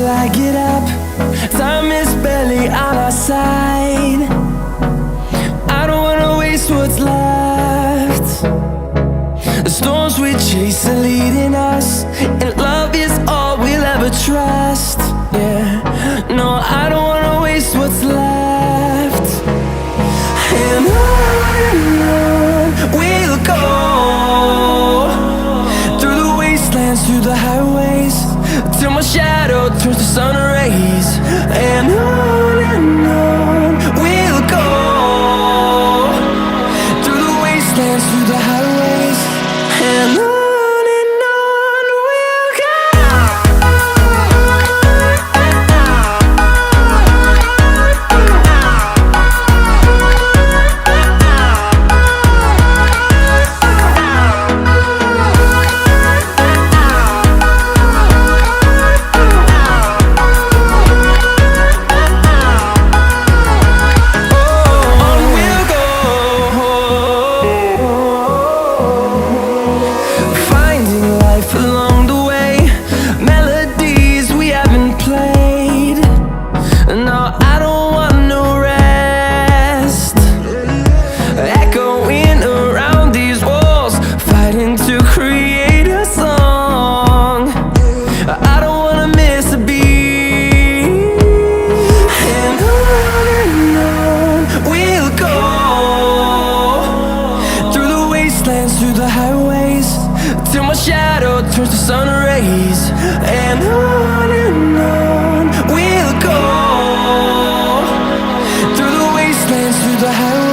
till I get up. Time is barely on our side. I don't wanna waste what's left. The storms we chase are leading us, and love is all we'll ever trust. Yeah, no, I don't wanna waste what's left. And on we'll go, through the wastelands, through the highways, till my shadow turns to sun rays. And on we'll go, through the wastelands, through the highways, and on. Through the highways, till my shadow turns to sun rays. And on we'll go, through the wastelands, through the highways.